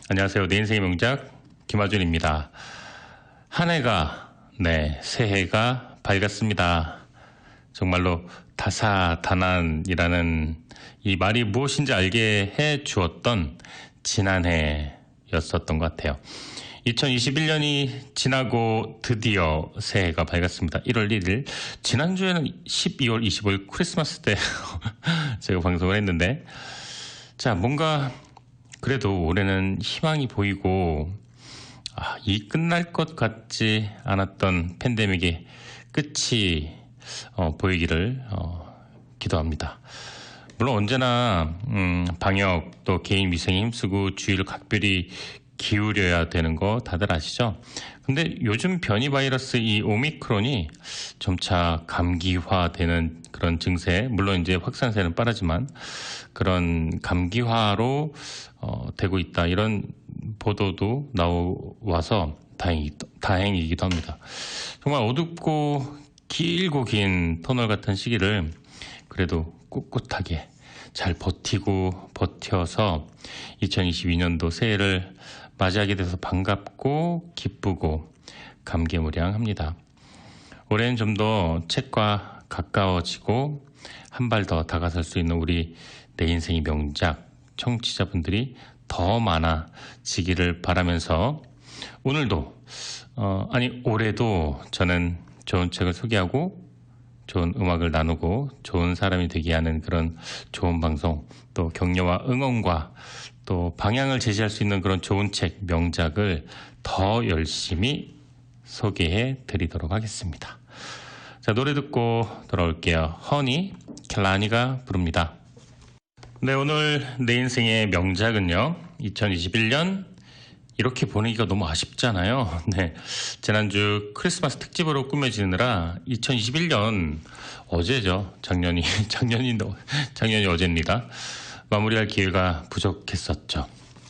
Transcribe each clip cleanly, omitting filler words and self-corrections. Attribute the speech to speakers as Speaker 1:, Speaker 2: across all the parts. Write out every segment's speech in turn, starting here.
Speaker 1: 안녕하세요. 내 인생의 명작 김하준입니다. 한 해가 새해가 밝았습니다. 정말로 다사다난이라는 이 말이 무엇인지 알게 해 주었던 지난해였었던 것 같아요. 2021년이 지나고 드디어 새해가 밝았습니다. 1월 1일. 지난주에는 12월 25일 크리스마스 때 제가 방송을 했는데, 자, 뭔가 그래도 올해는 희망이 보이고, 이 끝날 것 같지 않았던 팬데믹의 끝이 보이기를 기도합니다. 물론 언제나 방역 또 개인 위생에 힘쓰고 주의를 각별히 기울여야 되는 거 다들 아시죠? 근데 요즘 변이 바이러스 이 오미크론이 점차 감기화되는 그런 증세, 물론 이제 확산세는 빠르지만 그런 감기화로 되고 있다, 이런 보도도 나와서 다행이기도 합니다. 정말 어둡고 길고 긴 터널 같은 시기를 그래도 꿋꿋하게 잘 버텨서 2022년도 새해를 맞이하게 돼서 반갑고 기쁘고 감개무량합니다. 올해는 좀 더 책과 가까워지고 한 발 더 다가설 수 있는 우리 내 인생의 명작 청취자분들이 더 많아지기를 바라면서 오늘도 올해도 저는 좋은 책을 소개하고 좋은 음악을 나누고 좋은 사람이 되게 하는 그런 좋은 방송, 또 격려와 응원과 또 방향을 제시할 수 있는 그런 좋은 책, 명작을 더 열심히 소개해 드리도록 하겠습니다. 자, 노래 듣고 돌아올게요. 허니, 켈라니가 부릅니다. 네, 오늘 내 인생의 명작은요, 2021년 이렇게 보내기가 너무 아쉽잖아요. 네, 지난주 크리스마스 특집으로 꾸며지느라 2021년 어제죠. 작년이 어제입니다. 마무리할 기회가 부족했었죠.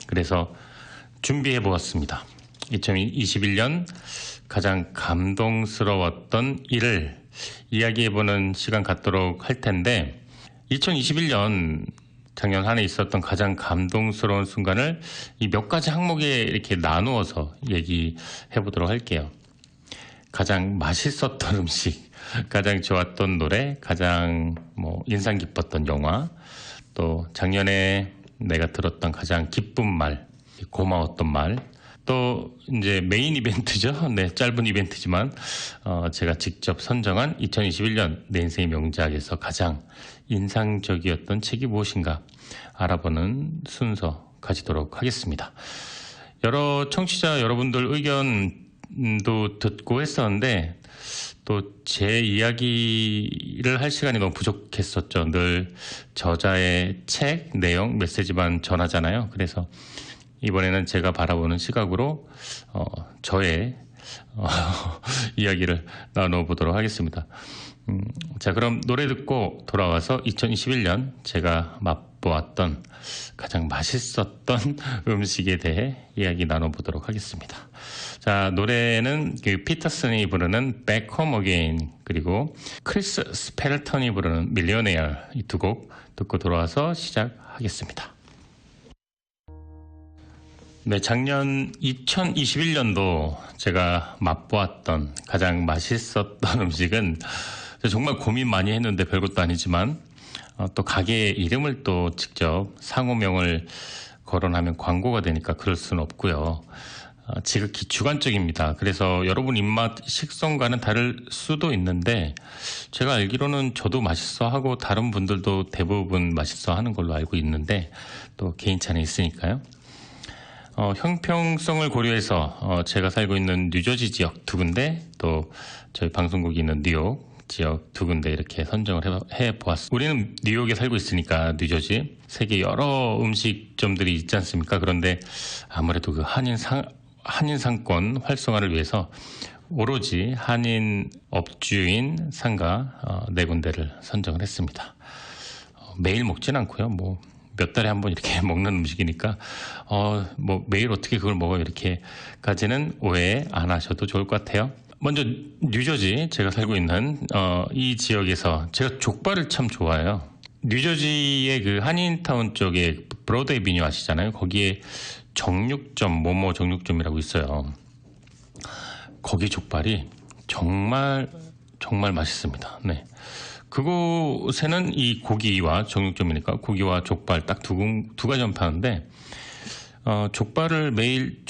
Speaker 1: 그래서 준비해 보았습니다. 2021년 가장 감동스러웠던 일을 이야기해보는 시간 갖도록 할 텐데, 2021년 작년 한 해 있었던 가장 감동스러운 순간을 이 몇 가지 항목에 이렇게 나누어서 얘기해 보도록 할게요. 가장 맛있었던 음식, 가장 좋았던 노래, 가장 인상 깊었던 영화, 또 작년에 내가 들었던 가장 기쁜 말, 고마웠던 말, 또 이제 메인 이벤트죠. 네, 짧은 이벤트지만 제가 직접 선정한 2021년 내 인생의 명작에서 가장 인상적이었던 책이 무엇인가 알아보는 순서 가지도록 하겠습니다. 여러 청취자 여러분들 의견도 듣고 했었는데 또 제 이야기를 할 시간이 너무 부족했었죠. 늘 저자의 책, 내용, 메시지만 전하잖아요. 그래서 이번에는 제가 바라보는 시각으로 저의 이야기를 나눠보도록 하겠습니다. 자, 그럼 노래 듣고 돌아와서 2021년 제가 맛보았던 가장 맛있었던 음식에 대해 이야기 나눠보도록 하겠습니다. 자, 노래는 피터슨이 부르는 Back Home Again, 그리고 크리스 스펠턴이 부르는 Millionaire, 이 두 곡 듣고 돌아와서 시작하겠습니다. 네, 작년 2021년도 제가 맛보았던 가장 맛있었던 음식은 정말 고민 많이 했는데 별것도 아니지만 또 가게 이름을 또 직접 상호명을 거론하면 광고가 되니까 그럴 수는 없고요. 지극히 주관적입니다. 그래서 여러분 입맛 식성과는 다를 수도 있는데 제가 알기로는 저도 맛있어 하고 다른 분들도 대부분 맛있어 하는 걸로 알고 있는데 또 개인차는 있으니까요. 형평성을 고려해서 제가 살고 있는 뉴저지 지역 두 군데, 또 저희 방송국이 있는 뉴욕 지역 두 군데 이렇게 선정을 해보았습니다. 우리는 뉴욕에 살고 있으니까 뉴저지, 세계 여러 음식점들이 있지 않습니까? 그런데 아무래도 그 한인 상권 활성화를 위해서 오로지 한인 업주인 상가 네 군데를 선정을 했습니다. 매일 먹진 않고요. 몇 달에 한 번 이렇게 먹는 음식이니까 매일 어떻게 그걸 먹어요, 이렇게까지는 오해 안 하셔도 좋을 것 같아요. 먼저 뉴저지, 제가 살고 있는 이 지역에서 제가 족발을 참 좋아해요. 뉴저지의 그 한인타운 쪽에 브로드웨이 비뉴 아시잖아요. 거기에 정육점, 모모 정육점이라고 있어요. 거기 족발이 정말 맛있습니다. 네. 그곳에는 이 고기와 정육점이니까 고기와 족발 딱 두 가지만 파는데, 족발을 매일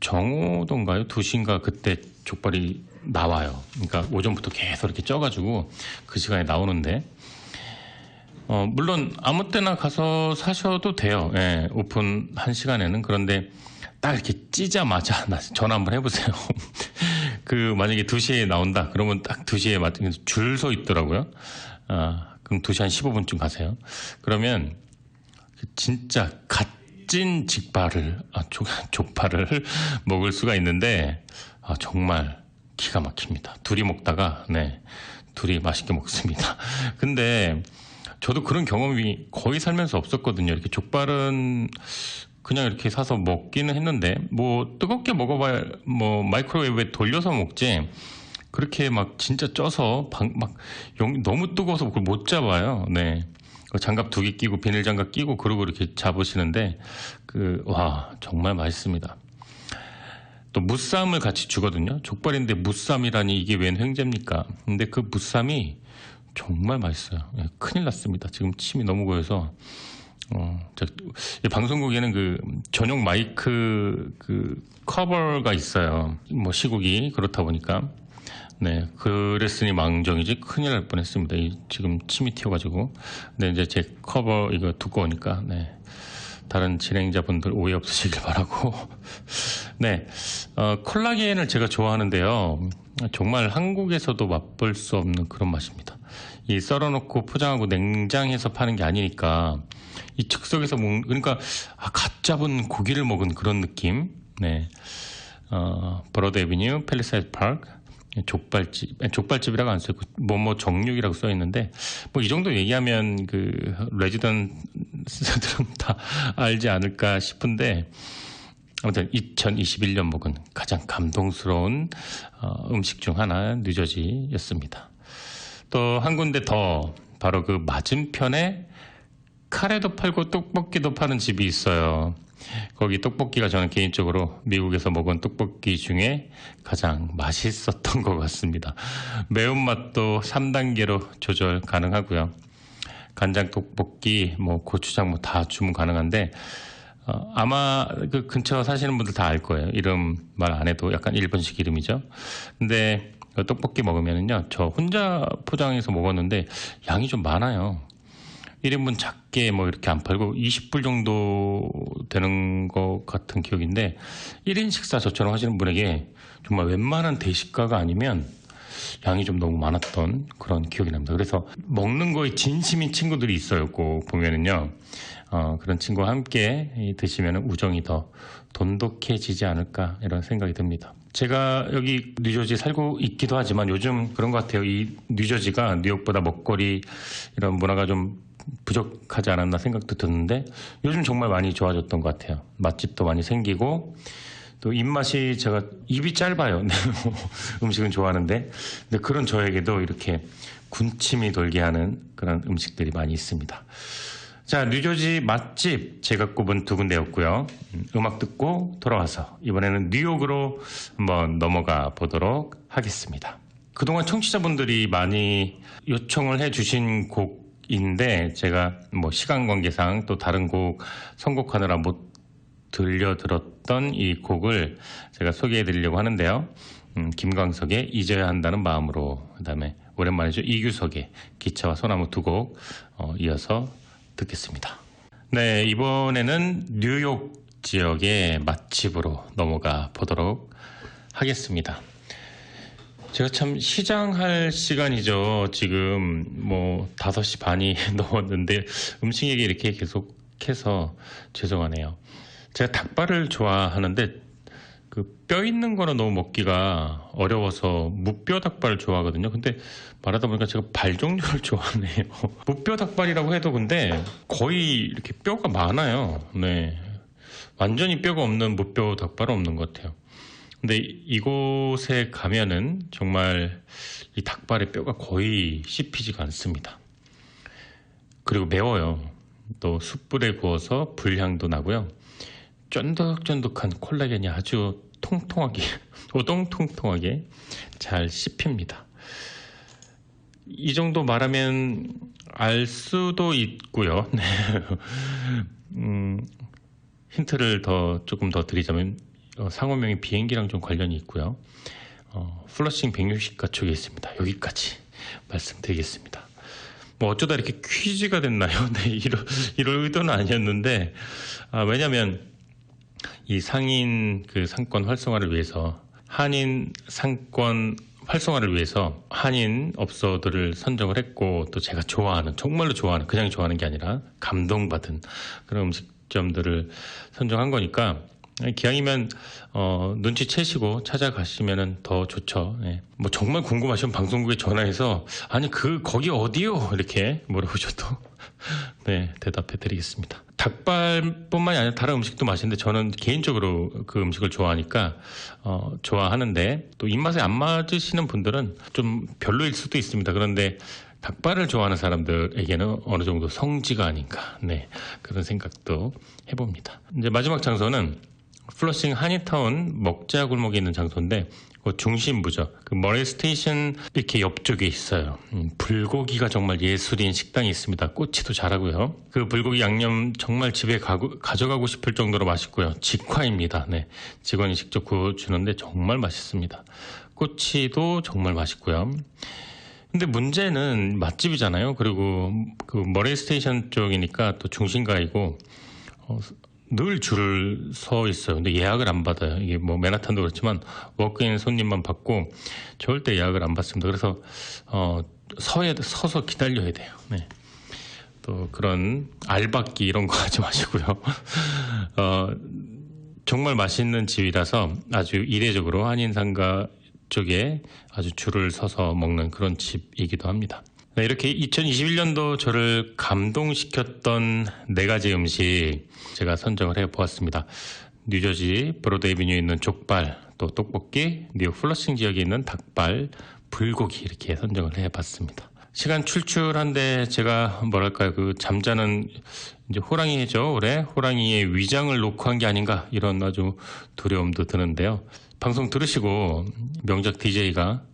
Speaker 1: 정오던가요? 2시인가 그때 족발이 나와요. 그러니까 오전부터 계속 이렇게 쪄가지고 그 시간에 나오는데, 물론 아무 때나 가서 사셔도 돼요. 예, 오픈 한 시간에는. 그런데 딱 이렇게 찌자마자 전화 한번 해보세요. 만약에 2시에 나온다. 그러면 딱 2시에 줄 서 있더라고요. 그럼 2시 한 15분쯤 가세요. 그러면 진짜 갓 찐 족발을 먹을 수가 있는데, 정말 기가 막힙니다. 둘이 먹다가, 네, 둘이 맛있게 먹습니다. 근데 저도 그런 경험이 거의 살면서 없었거든요. 이렇게 족발은 그냥 이렇게 사서 먹기는 했는데, 뭐 뜨겁게 먹어봐야 뭐 마이크로웨이브에 돌려서 먹지, 그렇게 막 진짜 쪄서 너무 뜨거워서 그걸 못 잡아요. 네. 장갑 2개 끼고 비닐 장갑 끼고 그러고 이렇게 잡으시는데, 와, 정말 맛있습니다. 또 무쌈을 같이 주거든요. 족발인데 무쌈이라니 이게 웬 횡재입니까? 근데 그 무쌈이 정말 맛있어요. 큰일 났습니다. 지금 침이 너무 고여서. 방송국에는 전용 마이크 커버가 있어요. 뭐 시국이 그렇다 보니까. 네, 그랬으니 망정이지 큰일 날 뻔했습니다. 지금 침이 튀어가지고. 네, 이제 제 커버 이거 두꺼우니까, 네, 다른 진행자분들 오해 없으시길 바라고. 네, 콜라겐을 제가 좋아하는데요. 정말 한국에서도 맛볼 수 없는 그런 맛입니다. 이 썰어놓고 포장하고 냉장해서 파는 게 아니니까 이 즉석에서 그러니까 갓 잡은 고기를 먹은 그런 느낌. 네, 브로드 애비뉴 팰리세이드 파크. 족발집이라고 안 써있고 뭐 정육이라고 써있는데, 뭐 이 정도 얘기하면 레지던트들은 다 알지 않을까 싶은데, 아무튼 2021년 먹은 가장 감동스러운 음식 중 하나 뉴저지였습니다. 또 한 군데 더, 바로 그 맞은편에 카레도 팔고 떡볶이도 파는 집이 있어요. 거기 떡볶이가 저는 개인적으로 미국에서 먹은 떡볶이 중에 가장 맛있었던 것 같습니다. 매운맛도 3단계로 조절 가능하고요. 간장 떡볶이, 뭐 고추장 뭐 다 주문 가능한데, 아마 그 근처 사시는 분들 다 알 거예요. 이름 말 안 해도 약간 일본식 이름이죠. 근데 떡볶이 먹으면은요, 저 혼자 포장해서 먹었는데 양이 좀 많아요. 1인분 작게 뭐 이렇게 안 팔고 20불 정도 되는 것 같은 기억인데, 1인 식사 저처럼 하시는 분에게 정말 웬만한 대식가가 아니면 양이 좀 너무 많았던 그런 기억이 납니다. 그래서 먹는 거에 진심인 친구들이 있어요. 꼭 보면은요. 그런 친구와 함께 드시면 우정이 더 돈독해지지 않을까, 이런 생각이 듭니다. 제가 여기 뉴저지 살고 있기도 하지만 요즘 그런 것 같아요. 이 뉴저지가 뉴욕보다 먹거리 이런 문화가 좀 부족하지 않았나 생각도 드는데, 요즘 정말 많이 좋아졌던 것 같아요. 맛집도 많이 생기고, 또 입맛이, 제가 입이 짧아요. 음식은 좋아하는데, 근데 그런 저에게도 이렇게 군침이 돌게 하는 그런 음식들이 많이 있습니다. 자, 뉴저지 맛집 제가 꼽은 2군데였고요. 음악 듣고 돌아와서 이번에는 뉴욕으로 한번 넘어가 보도록 하겠습니다. 그동안 청취자분들이 많이 요청을 해주신 곡인데, 제가 뭐 시간 관계상 또 다른 곡 선곡하느라 못 들려드렸던 이 곡을 제가 소개해드리려고 하는데요. 김광석의 잊어야 한다는 마음으로, 그 다음에 오랜만이죠, 이규석의 기차와 소나무 2곡 이어서 듣겠습니다. 네, 이번에는 뉴욕 지역의 맛집으로 넘어가 보도록 하겠습니다. 제가 참 시장할 시간이죠. 지금 뭐 5시 반이 넘었는데 음식 얘기 이렇게 계속해서 죄송하네요. 제가 닭발을 좋아하는데 뼈 있는 거는 너무 먹기가 어려워서 무뼈 닭발을 좋아하거든요. 근데 말하다 보니까 제가 발 종류를 좋아하네요. 무뼈 닭발이라고 해도 근데 거의 이렇게 뼈가 많아요. 네, 완전히 뼈가 없는 무뼈 닭발은 없는 것 같아요. 근데 이곳에 가면은 정말 이 닭발의 뼈가 거의 씹히지가 않습니다. 그리고 매워요. 또 숯불에 구워서 불향도 나고요. 쫀득쫀득한 콜라겐이 아주 통통하게 오동통통하게 잘 씹힙니다. 이 정도 말하면 알 수도 있고요. 네. 힌트를 조금 더 드리자면 상호명이 비행기랑 좀 관련이 있고요. 플러싱 160가축에 있습니다. 여기까지 말씀드리겠습니다. 뭐 어쩌다 이렇게 퀴즈가 됐나요? 네, 이럴 의도는 아니었는데, 왜냐면 이 상인 그 상권 활성화를 위해서, 한인 상권 활성화를 위해서 한인 업소들을 선정을 했고, 또 제가 좋아하는, 정말로 좋아하는, 그냥 좋아하는 게 아니라 감동받은 그런 음식점들을 선정한 거니까, 기왕이면 눈치채시고 찾아가시면 더 좋죠. 예. 뭐 정말 궁금하시면 방송국에 전화해서 아니 거기 어디요? 이렇게 물어보셔도 네, 대답해 드리겠습니다. 닭발뿐만이 아니라 다른 음식도 맛있는데 저는 개인적으로 그 음식을 좋아하니까 좋아하는데, 또 입맛에 안 맞으시는 분들은 좀 별로일 수도 있습니다. 그런데 닭발을 좋아하는 사람들에게는 어느 정도 성지가 아닌가, 네, 그런 생각도 해봅니다. 이제 마지막 장소는 플러싱 한인타운 먹자 골목에 있는 장소인데, 그 중심부죠. 그 머레이 스테이션 이렇게 옆쪽에 있어요. 불고기가 정말 예술인 식당이 있습니다. 꼬치도 잘하고요. 그 불고기 양념 정말 집에 가져가고 싶을 정도로 맛있고요. 직화입니다. 네, 직원이 직접 구워주는데 정말 맛있습니다. 꼬치도 정말 맛있고요. 근데 문제는 맛집이잖아요. 그리고 그 머레이 스테이션 쪽이니까 또 중심가이고 늘 줄을 서 있어요. 근데 예약을 안 받아요. 이게 뭐 맨하탄도 그렇지만 워크인 손님만 받고 절대 예약을 안 받습니다. 그래서 서서 기다려야 돼요. 네. 또 그런 알박기 이런 거 하지 마시고요. 정말 맛있는 집이라서 아주 이례적으로 한인상가 쪽에 아주 줄을 서서 먹는 그런 집이기도 합니다. 네, 이렇게 2021년도 저를 감동시켰던 4가지 음식 제가 선정을 해보았습니다. 뉴저지 브로드에비뉴에 있는 족발, 또 떡볶이, 뉴욕 플러싱 지역에 있는 닭발, 불고기 이렇게 선정을 해봤습니다. 시간 출출한데 제가 뭐랄까요, 그 잠자는 이제 호랑이죠. 올해 호랑이의 위장을 놓고 한 게 아닌가, 이런 아주 두려움도 드는데요. 방송 들으시고 명작 DJ가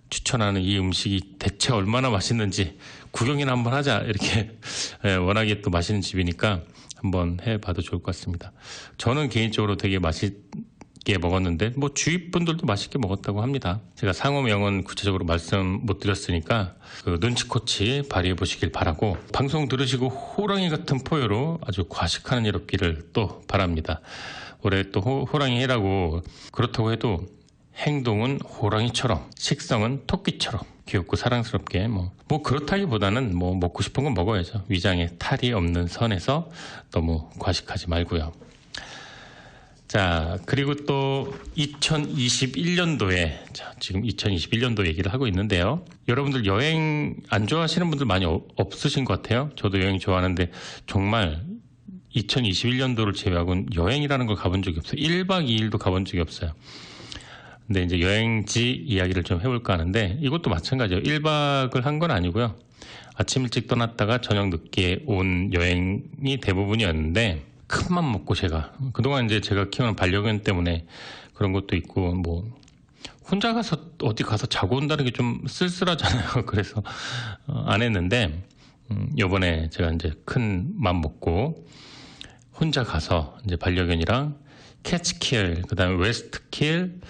Speaker 1: 추천하는 이 음식이 대체 얼마나 맛있는지 구경이나 한번 하자, 이렇게 워낙에 또 맛있는 집이니까 한번 해봐도 좋을 것 같습니다. 저는 개인적으로 되게 맛있게 먹었는데 뭐 주위 분들도 맛있게 먹었다고 합니다. 제가 상호명은 구체적으로 말씀 못 드렸으니까 그 눈치코치 발휘해 보시길 바라고, 방송 들으시고 호랑이 같은 포효로 아주 과식하는 일 없기를 또 바랍니다. 올해 또 호랑이 해라고, 그렇다고 해도 행동은 호랑이처럼, 식성은 토끼처럼 귀엽고 사랑스럽게 뭐 그렇다기보다는 뭐 먹고 싶은 건 먹어야죠. 위장에 탈이 없는 선에서 너무 과식하지 말고요. 자, 그리고 또 2021년도에, 지금 2021년도 얘기를 하고 있는데요. 여러분들 여행 안 좋아하시는 분들 많이 없으신 것 같아요. 저도 여행 좋아하는데 정말 2021년도를 제외하고는 여행이라는 걸 가본 적이 없어요. 1박 2일도 가본 적이 없어요. 근데 이제 여행지 이야기를 좀 해볼까 하는데, 이것도 마찬가지예요. 1박을 한 건 아니고요. 아침 일찍 떠났다가 저녁 늦게 온 여행이 대부분이었는데, 큰맘 먹고 그동안 이제 제가 키우는 반려견 때문에 그런 것도 있고, 뭐 혼자 가서 어디 가서 자고 온다는 게 좀 쓸쓸하잖아요. 그래서 안 했는데, 요번에 제가 이제 큰 맘 먹고 혼자 가서 이제 반려견이랑 캐치킬, 그 다음에 웨스트킬,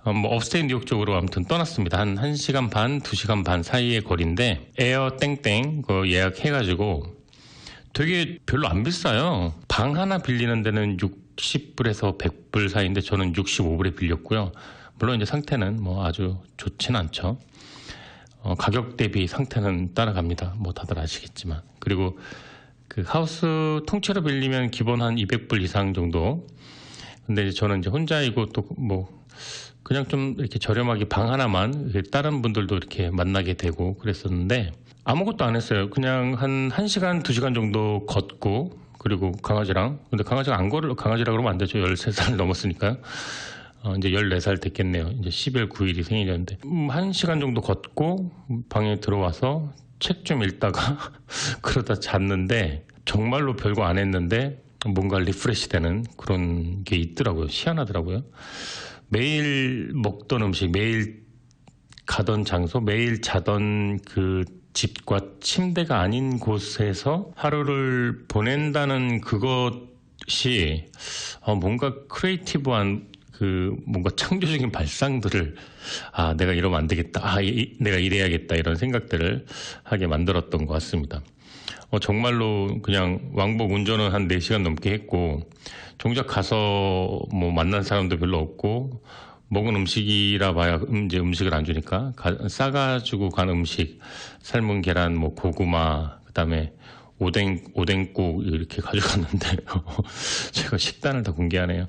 Speaker 1: 뭐 업스테이 뉴욕 쪽으로 아무튼 떠났습니다. 한 1시간 반, 2시간 반 사이의 거리인데, 에어 땡땡 그 예약해가지고 되게 별로 안 비싸요. 방 하나 빌리는 데는 60불에서 100불 사이인데 저는 65불에 빌렸고요. 물론 이제 상태는 뭐 아주 좋진 않죠. 가격 대비 상태는 따라갑니다. 뭐 다들 아시겠지만. 그리고 그 하우스 통째로 빌리면 기본 한 200불 이상 정도. 근데 저는 이제 혼자이고 또 뭐 그냥 좀 이렇게 저렴하게 방 하나만, 다른 분들도 이렇게 만나게 되고 그랬었는데 아무것도 안 했어요. 그냥 한 1시간, 2시간 정도 걷고, 그리고 강아지랑, 근데 강아지가 강아지라 그러면 안 되죠. 13살 넘었으니까요. 이제 14살 됐겠네요. 이제 10월 9일이 생일이었는데. 1시간 정도 걷고 방에 들어와서 책 좀 읽다가 그러다 잤는데, 정말로 별거 안 했는데 뭔가 리프레시 되는 그런 게 있더라고요. 희한하더라고요. 매일 먹던 음식, 매일 가던 장소, 매일 자던 그 집과 침대가 아닌 곳에서 하루를 보낸다는 그것이 뭔가 크리에이티브한 그 뭔가 창조적인 발상들을 내가 이러면 안 되겠다. 내가 이래야겠다. 이런 생각들을 하게 만들었던 것 같습니다. 정말로 그냥 왕복 운전은 한 4시간 넘게 했고 정작 가서 뭐 만난 사람도 별로 없고 먹은 음식이라 봐야 이제 음식을 안 주니까 싸가지고 간 음식, 삶은 계란, 뭐 고구마, 그다음에 오뎅국 이렇게 가져갔는데 제가 식단을 다 공개하네요.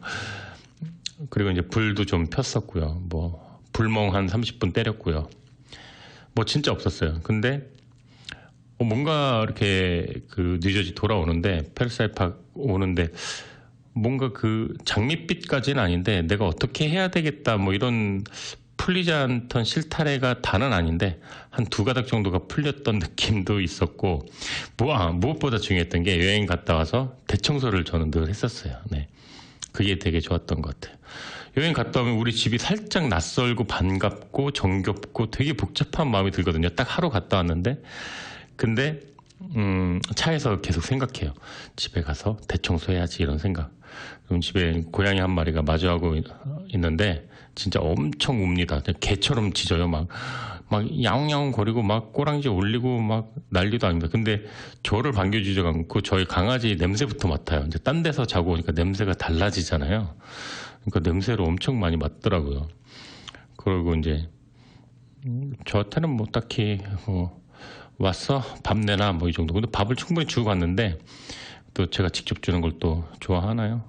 Speaker 1: 그리고 이제 불도 좀 폈었고요. 뭐 불멍 한 30분 때렸고요. 뭐 진짜 없었어요. 근데 뭔가 이렇게 그 뉴저지 돌아오는데 페르사이팍 오는데 뭔가 그 장밋빛까지는 아닌데 내가 어떻게 해야 되겠다 뭐 이런 풀리지 않던 실타래가 다는 아닌데 한 2가닥 정도가 풀렸던 느낌도 있었고 무엇보다 중요했던 게 여행 갔다 와서 대청소를 저는 늘 했었어요. 네. 그게 되게 좋았던 것 같아요. 여행 갔다 오면 우리 집이 살짝 낯설고 반갑고 정겹고 되게 복잡한 마음이 들거든요. 딱 하루 갔다 왔는데 근데 차에서 계속 생각해요. 집에 가서 대청소해야지 이런 생각. 그럼 집에 고양이 한 마리가 마주하고 있는데 진짜 엄청 웁니다. 개처럼 짖어요. 막 야옹야옹 거리고 막 꼬랑지 올리고 막 난리도 아닙니다. 근데 저를 반겨주지 않고 저희 강아지 냄새부터 맡아요. 이제 딴 데서 자고 오니까 냄새가 달라지잖아요. 그러니까 냄새로 엄청 많이 맡더라고요. 그리고 이제 저한테는 뭐 딱히 왔어? 밥 내놔 뭐 이 정도. 근데 밥을 충분히 주고 갔는데 또 제가 직접 주는 걸 또 좋아하나요?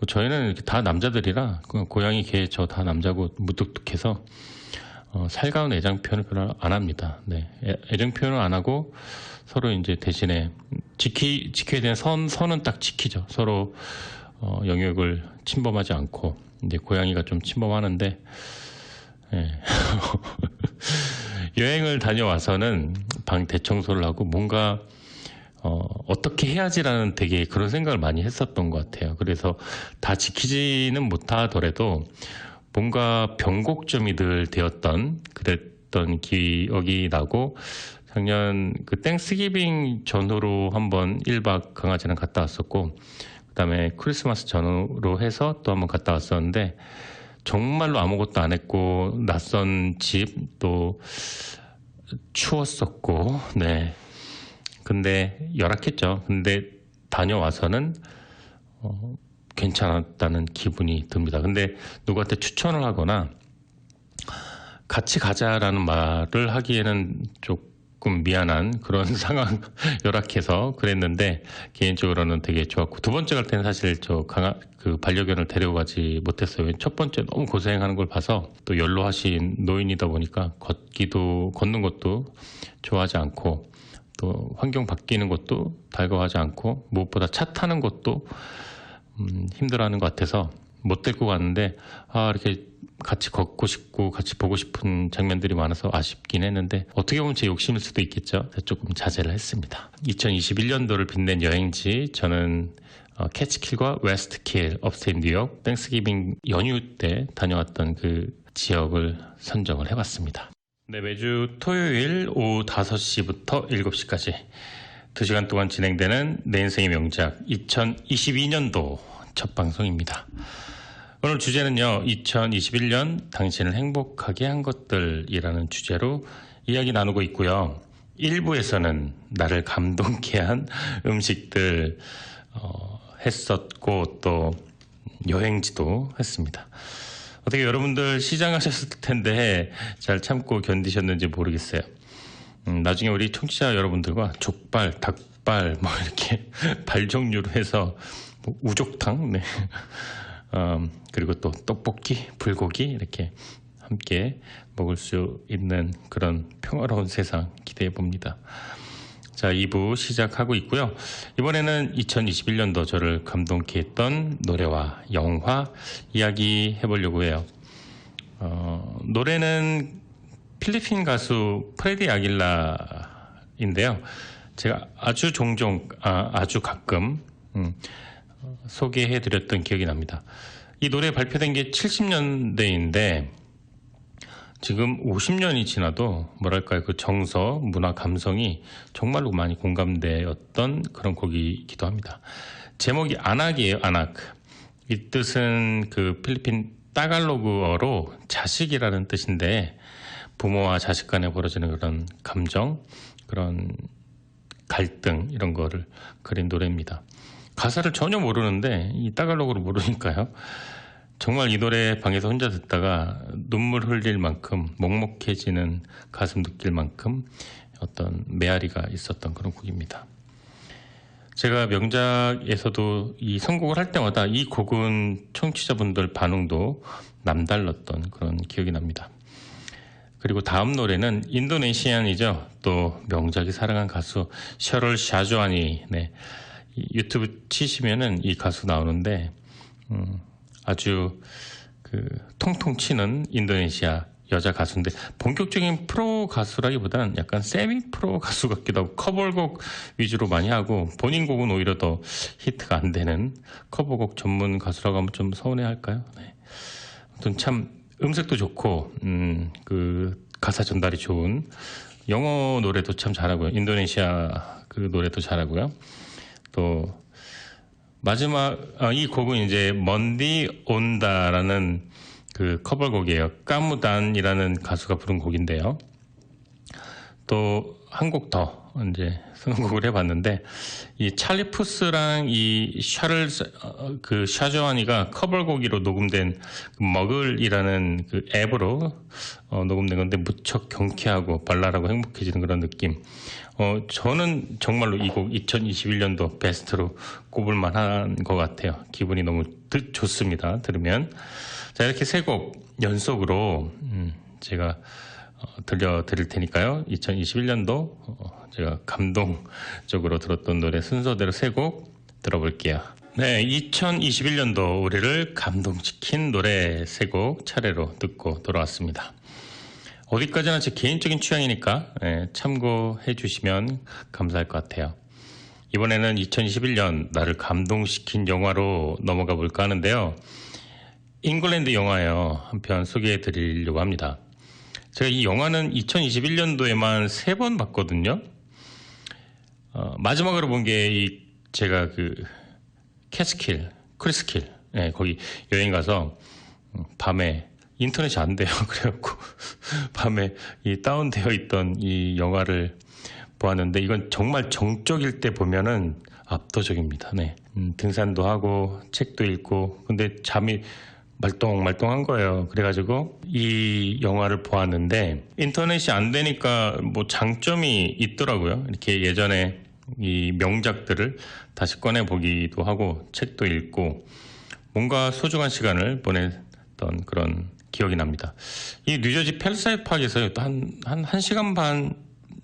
Speaker 1: 저희는 이렇게 다 남자들이라 고양이, 개, 저 다 남자고 무뚝뚝해서 살가운 애정 표현을 별로 안 합니다. 네, 애정 표현을 안 하고 서로 이제 대신에 지켜야 되는 선은 딱 지키죠. 서로 영역을 침범하지 않고 이제 고양이가 좀 침범하는데 네. 여행을 다녀와서는 방 대청소를 하고 뭔가 어떻게 해야지라는 되게 그런 생각을 많이 했었던 것 같아요. 그래서 다 지키지는 못하더라도 뭔가 변곡점이 늘 되었던 그랬던 기억이 나고 작년 그 땡스기빙 전후로 한번 1박 강아지랑 갔다 왔었고 그다음에 크리스마스 전후로 해서 또 한번 갔다 왔었는데 정말로 아무것도 안 했고 낯선 집 또 추웠었고 네. 근데 열악했죠. 근데 다녀와서는 괜찮았다는 기분이 듭니다. 근데 누구한테 추천을 하거나 같이 가자라는 말을 하기에는 조금 미안한 그런 상황 열악해서 그랬는데 개인적으로는 되게 좋았고 두 번째 갈 때는 사실 그 반려견을 데려가지 못했어요. 첫 번째 너무 고생하는 걸 봐서 또 연로하신 노인이다 보니까 걷는 것도 좋아하지 않고 또 환경 바뀌는 것도 달가워하지 않고 무엇보다 차 타는 것도 힘들어하는 것 같아서 못 데리고 갔는데 이렇게 같이 걷고 싶고 같이 보고 싶은 장면들이 많아서 아쉽긴 했는데 어떻게 보면 제 욕심일 수도 있겠죠. 조금 자제를 했습니다. 2021년도를 빛낸 여행지 저는 캐치킬과 웨스트킬 업스테이트 뉴욕 땡스기빙 연휴 때 다녀왔던 그 지역을 선정을 해봤습니다. 네, 매주 토요일 오후 5시부터 7시까지 2시간 동안 진행되는 내 인생의 명작 2022년도 첫 방송입니다. 오늘 주제는요, 2021년 당신을 행복하게 한 것들이라는 주제로 이야기 나누고 있고요. 1부에서는 나를 감동케 한 음식들 했었고 또 여행지도 했습니다. 어떻게 여러분들 시장하셨을 텐데 잘 참고 견디셨는지 모르겠어요. 나중에 우리 청취자 여러분들과 족발, 닭발 뭐 이렇게 발 종류로 해서 뭐 우족탕 네. 그리고 또 떡볶이, 불고기 이렇게 함께 먹을 수 있는 그런 평화로운 세상 기대해 봅니다. 자, 2부 시작하고 있고요. 이번에는 2021년도 저를 감동케 했던 노래와 영화 이야기 해보려고 해요. 노래는 필리핀 가수 프레디 아길라인데요. 제가 아주 가끔 소개해드렸던 기억이 납니다. 이 노래 발표된 게 70년대인데 지금 50년이 지나도 뭐랄까요, 그 정서, 문화, 감성이 정말로 많이 공감되었던 그런 곡이기도 합니다. 제목이 아낙이에요. 아낙. 이 뜻은 그 필리핀 따갈로그어로 자식이라는 뜻인데 부모와 자식 간에 벌어지는 그런 감정, 그런 갈등 이런 거를 그린 노래입니다. 가사를 전혀 모르는데 이 따갈로그를 모르니까요. 정말 이 노래 방에서 혼자 듣다가 눈물 흘릴 만큼 먹먹해지는 가슴 느낄 만큼 어떤 메아리가 있었던 그런 곡입니다. 제가 명작에서도 이 선곡을 할 때마다 이 곡은 청취자분들 반응도 남달랐던 그런 기억이 납니다. 그리고 다음 노래는 인도네시안이죠. 또 명작이 사랑한 가수 셔럴 샤조아니. 네. 유튜브 치시면은 이 가수 나오는데 아주 그 통통 치는 인도네시아 여자 가수인데 본격적인 프로 가수라기보다는 약간 세미 프로 가수 같기도 하고 커버곡 위주로 많이 하고 본인 곡은 오히려 더 히트가 안 되는 커버곡 전문 가수라고 하면 좀 서운해할까요? 네. 아무튼 참 음색도 좋고 그 가사 전달이 좋은 영어 노래도 참 잘하고요. 인도네시아 그 노래도 잘하고요. 또 마지막 이 곡은 이제 먼디 온다라는 그 커버곡이에요. 까무단이라는 가수가 부른 곡인데요. 또 한 곡 더 이제 선곡을 해봤는데 이 찰리 푸스랑 이 그 샤조아니가 커버곡으로 녹음된 머글이라는 그 앱으로 녹음된 건데 무척 경쾌하고 발랄하고 행복해지는 그런 느낌. 저는 정말로 이 곡 2021년도 베스트로 꼽을 만한 것 같아요. 기분이 너무 좋습니다. 들으면. 자, 이렇게 세 곡 연속으로 제가 들려드릴 테니까요. 2021년도 제가 감동적으로 들었던 노래 순서대로 세 곡 들어볼게요. 네, 2021년도 우리를 감동시킨 노래 세 곡 차례로 듣고 돌아왔습니다. 어디까지나 제 개인적인 취향이니까 참고해 주시면 감사할 것 같아요. 이번에는 2021년 나를 감동시킨 영화로 넘어가 볼까 하는데요. 잉글랜드 영화예요. 한 편 소개해 드리려고 합니다. 제가 이 영화는 2021년도에만 3번 봤거든요. 마지막으로 본 게 제가 그 크리스킬, 거기 여행 가서 밤에 인터넷이 안 돼요. 그래갖고 밤에 이 다운되어 있던 이 영화를 보았는데 이건 정말 정적일 때 보면은 압도적입니다. 네. 등산도 하고 책도 읽고 근데 잠이 말똥말똥한 거예요. 그래가지고 이 영화를 보았는데 인터넷이 안 되니까 뭐 장점이 있더라고요. 이렇게 예전에 이 명작들을 다시 꺼내 보기도 하고 책도 읽고 뭔가 소중한 시간을 보냈던 그런 기억이 납니다. 이 뉴저지 펠사이드 파크에서 한 시간 반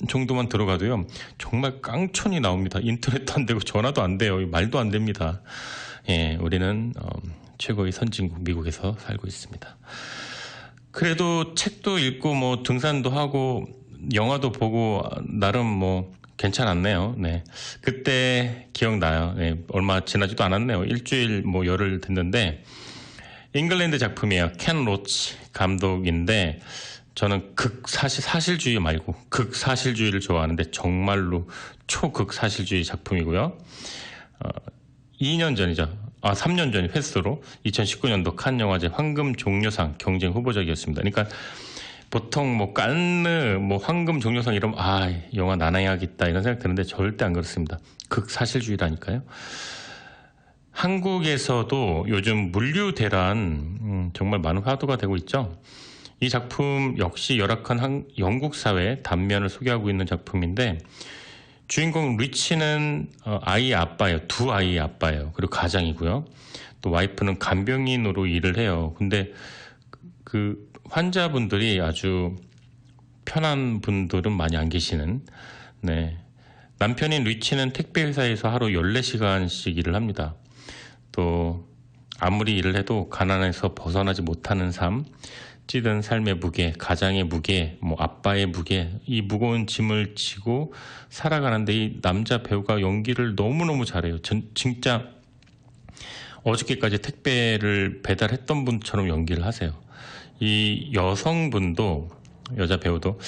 Speaker 1: 정도만 들어가도요. 정말 깡촌이 나옵니다. 인터넷도 안 되고 전화도 안 돼요. 말도 안 됩니다. 예, 우리는 최고의 선진국 미국에서 살고 있습니다. 그래도 책도 읽고 뭐 등산도 하고 영화도 보고 나름 뭐 괜찮았네요. 네. 그때 기억나요. 네. 얼마 지나지도 않았네요. 일주일 뭐 열흘 됐는데 잉글랜드 작품이에요. 켄 로치 감독인데 저는 사실주의 말고 극사실주의를 좋아하는데 정말로 초극사실주의 작품이고요. 2년 전이죠. 3년 전 횟수로 2019년도 칸 영화제 황금 종려상 경쟁 후보작이었습니다. 그러니까 보통 뭐 깐느, 뭐 황금 종려상 이러면 영화 나눠야겠다 이런 생각 드는데 절대 안 그렇습니다. 극사실주의라니까요. 한국에서도 요즘 물류대란 정말 많은 화두가 되고 있죠. 이 작품 역시 열악한 영국 사회 단면을 소개하고 있는 작품인데 주인공 리치는 아이의 아빠예요. 2아이의 아빠예요. 그리고 가장이고요. 또 와이프는 간병인으로 일을 해요. 근데 그 환자분들이 아주 편한 분들은 많이 안 계시는. 네. 남편인 리치는 택배회사에서 하루 14시간씩 일을 합니다. 또 아무리 일을 해도 가난에서 벗어나지 못하는 삶, 찌든 삶의 무게, 가장의 무게, 뭐 아빠의 무게, 이 무거운 짐을 지고 살아가는데 이 남자 배우가 연기를 너무너무 잘해요. 진짜 어저께까지 택배를 배달했던 분처럼 연기를 하세요. 이 여성분도, 여자 배우도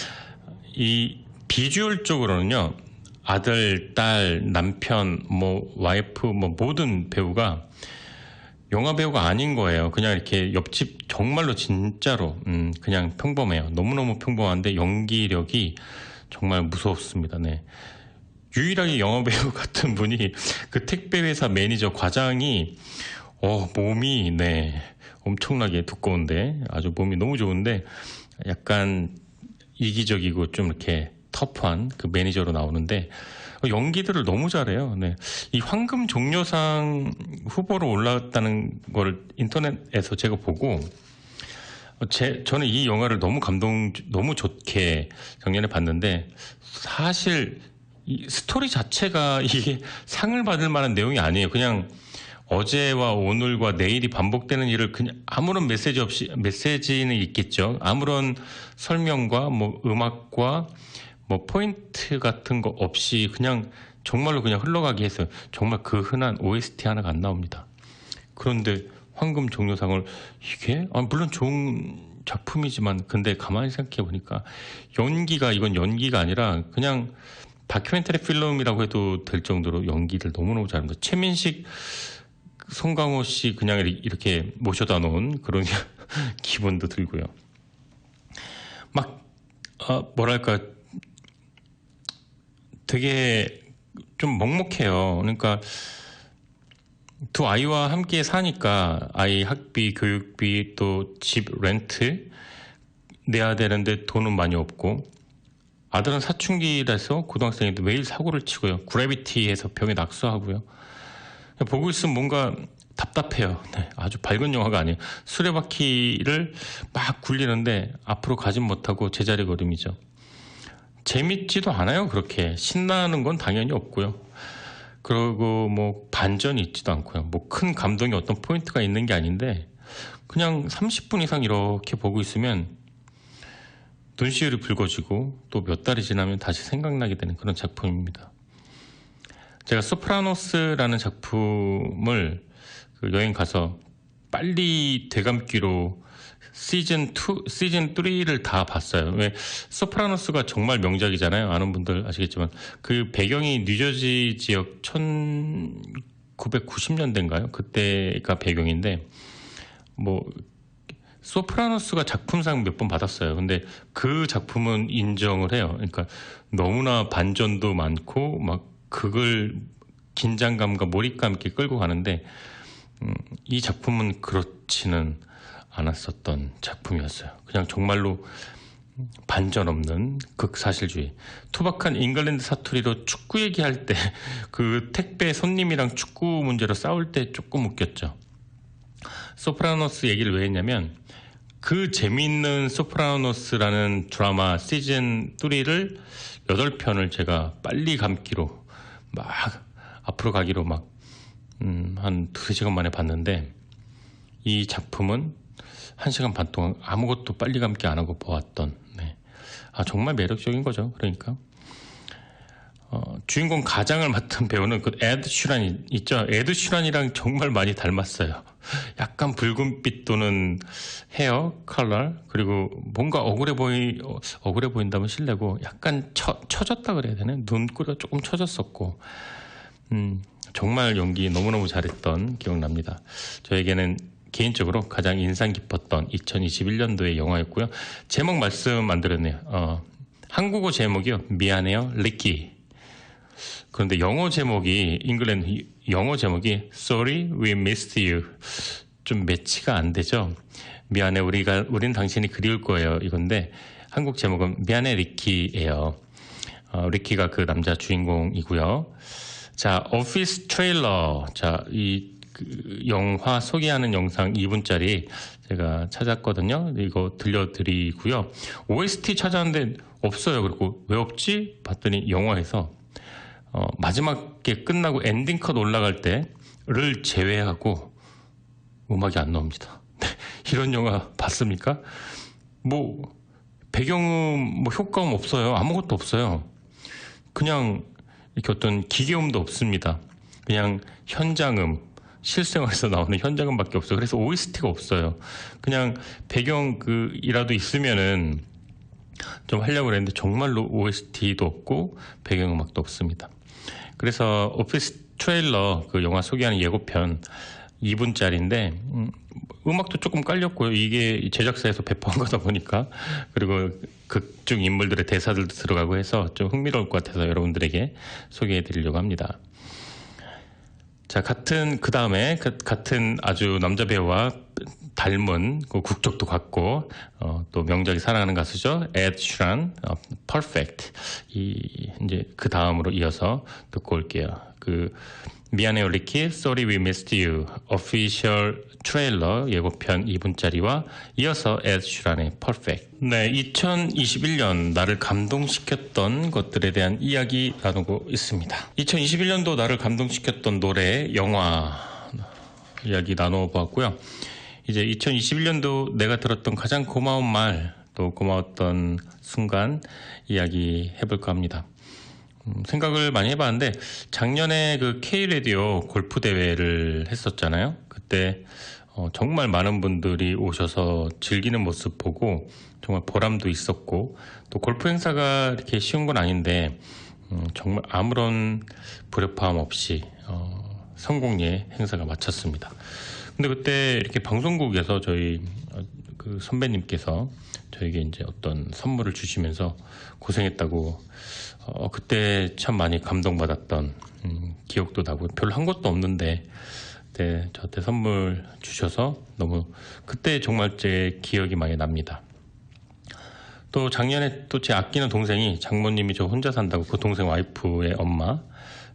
Speaker 1: 이 비주얼 쪽으로는요, 아들, 딸, 남편, 뭐 와이프, 뭐 모든 배우가 영화 배우가 아닌 거예요. 그냥 이렇게 옆집 정말로 진짜로 그냥 평범해요. 너무너무 평범한데 연기력이 정말 무섭습니다. 네. 유일하게 영화 배우 같은 분이 그 택배회사 매니저 과장이 몸이 네 엄청나게 두꺼운데 아주 몸이 너무 좋은데 약간 이기적이고 좀 이렇게 터프한 그 매니저로 나오는데 연기들을 너무 잘해요. 네. 이 황금 종려상 후보로 올라왔다는 걸 인터넷에서 제가 보고 저는 이 영화를 너무 좋게 작년에 봤는데 사실 이 스토리 자체가 이게 상을 받을 만한 내용이 아니에요. 그냥 어제와 오늘과 내일이 반복되는 일을 그냥 아무런 메시지는 있겠죠. 아무런 설명과 뭐 음악과 뭐 포인트 같은 거 없이 그냥 정말로 그냥 흘러가게 했어요. 정말 그 흔한 OST 하나가 안 나옵니다. 그런데 황금 종려상을 이게 물론 좋은 작품이지만 근데 가만히 생각해 보니까 이건 연기가 아니라 그냥 다큐멘터리 필름이라고 해도 될 정도로 연기를 너무너무 잘합니다. 최민식, 송강호 씨 그냥 이렇게 모셔다 놓은 그런 기분도 들고요. 막 뭐랄까 되게 좀 먹먹해요. 그러니까 두 아이와 함께 사니까 아이 학비, 교육비, 또 집 렌트 내야 되는데 돈은 많이 없고 아들은 사춘기라서 고등학생인데 매일 사고를 치고요. 그래비티에서 벽에 낙서하고요. 보고 있으면 뭔가 답답해요. 네, 아주 밝은 영화가 아니에요. 수레바퀴를 막 굴리는데 앞으로 가진 못하고 제자리 걸음이죠. 재밌지도 않아요. 그렇게 신나는 건 당연히 없고요. 그리고 뭐 반전이 있지도 않고요. 뭐 큰 감동이 어떤 포인트가 있는 게 아닌데 그냥 30분 이상 이렇게 보고 있으면 눈시울이 붉어지고 또 몇 달이 지나면 다시 생각나게 되는 그런 작품입니다. 제가 소프라노스라는 작품을 그 여행 가서 빨리 되감기로 시즌 3를 다 봤어요. 왜 소프라노스가 정말 명작이잖아요. 아는 분들 아시겠지만 그 배경이 뉴저지 지역 1990년대인가요? 그때가 배경인데 뭐 소프라노스가 작품상 몇 번 받았어요. 근데 그 작품은 인정을 해요. 그러니까 너무나 반전도 많고 막 그걸 긴장감과 몰입감 있게 끌고 가는데 이 작품은 그렇지는 않았었던 작품이었어요. 그냥 정말로 반전 없는 극사실주의. 투박한 잉글랜드 사투리로 축구 얘기할 때 그 택배 손님이랑 축구 문제로 싸울 때 조금 웃겼죠. 소프라노스 얘기를 왜 했냐면 그 재미있는 소프라노스라는 드라마 시즌 3를 8편을 제가 빨리 감기로 막 앞으로 가기로 막 한 2-3시간 만에 봤는데 이 작품은 1시간 반 동안 아무것도 빨리 감기 안 하고 보았던 네. 정말 매력적인 거죠. 그러니까 주인공 가장을 맡은 배우는 그 에드 슈란 있죠. 에드 슈란이랑 정말 많이 닮았어요. 약간 붉은빛 또는 헤어 컬러 그리고 뭔가 억울해 보인다면 실례고 약간 처졌다 그래야 되나? 눈꼬리가 조금 처졌었고 정말 연기 너무너무 잘했던 기억납니다. 저에게는 개인적으로 가장 인상 깊었던 2021년도의 영화였고요. 제목 말씀 안 드렸네요. 한국어 제목이요. 미안해요, 리키. 그런데 잉글랜드 영어 제목이 Sorry, we missed you. 좀 매치가 안 되죠. 미안해, 우린 당신이 그리울 거예요. 이건데 한국 제목은 미안해, 리키예요. 리키가 그 남자 주인공이고요. 자, 오피스 트레일러. 자, 그 영화 소개하는 영상 2분짜리 제가 찾았거든요. 이거 들려드리고요. OST 찾았는데 없어요. 그리고 왜 없지? 봤더니 영화에서 마지막에 끝나고 엔딩 컷 올라갈 때를 제외하고 음악이 안 나옵니다. 이런 영화 봤습니까? 뭐 배경음, 뭐 효과음 없어요. 아무것도 없어요. 그냥 이렇게 어떤 기계음도 없습니다. 그냥 현장음, 실생활에서 나오는 현장음밖에 없어요. 그래서 OST가 없어요. 그냥 배경이라도 있으면은 좀 하려고 그랬는데 정말로 OST도 없고 배경음악도 없습니다. 그래서 오피스 트레일러 그 영화 소개하는 예고편 2분짜리인데 음악도 조금 깔렸고요. 이게 제작사에서 배포한 거다 보니까 그리고 극중 인물들의 대사들도 들어가고 해서 좀 흥미로울 것 같아서 여러분들에게 소개해 드리려고 합니다. 자, 그 다음에 같은 아주 남자 배우와 닮은 국적도 같고 또 명작이 사랑하는 가수죠. 에드 슈란, Perfect. 이제 그 다음으로 이어서 듣고 올게요. 미안해요 리키, Sorry We Missed You 오피셜 트레일러 예고편 2분짜리와 이어서 에드 슈란의 Perfect. 네, 2021년 나를 감동시켰던 것들에 대한 이야기 나누고 있습니다. 2021년도 나를 감동시켰던 노래, 영화 이야기 나눠보았고요. 이제 2021년도 내가 들었던 가장 고마운 말, 또 고마웠던 순간 이야기 해볼까 합니다. 생각을 많이 해봤는데 작년에 K-라디오 골프 대회를 했었잖아요. 그때 정말 많은 분들이 오셔서 즐기는 모습 보고 정말 보람도 있었고 또 골프 행사가 이렇게 쉬운 건 아닌데 정말 아무런 불협화음 없이 성공리에 행사가 마쳤습니다. 근데 그때 이렇게 방송국에서 저희 선배님께서 저에게 이제 어떤 선물을 주시면서 고생했다고 그때 참 많이 감동받았던 기억도 나고 별로 한 것도 없는데 그때 저한테 선물 주셔서 너무 그때 정말 제 기억이 많이 납니다. 또 작년에 또 제 아끼는 동생이 장모님이 저 혼자 산다고 그 동생 와이프의 엄마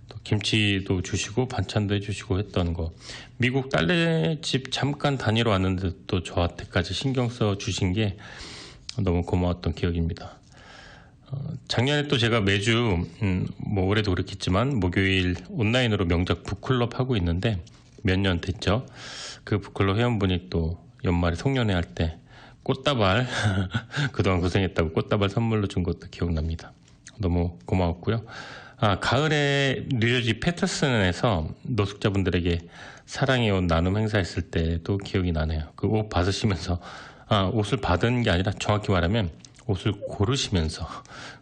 Speaker 1: 또 김치도 주시고 반찬도 해주시고 했던 거 미국 딸네 집 잠깐 다니러 왔는데 또 저한테까지 신경 써 주신 게 너무 고마웠던 기억입니다. 작년에 또 제가 매주 올해도 그렇겠지만 목요일 온라인으로 명작 북클럽 하고 있는데 몇 년 됐죠. 그 북클럽 회원분이 또 연말에 송년회 할 때 꽃다발 그동안 고생했다고 꽃다발 선물로 준 것도 기억납니다. 너무 고마웠고요. 가을에 뉴저지 패터슨에서 노숙자분들에게 사랑의 옷 나눔 행사했을 때도 기억이 나네요. 그 옷 받으시면서 옷을 받은 게 아니라 정확히 말하면 옷을 고르시면서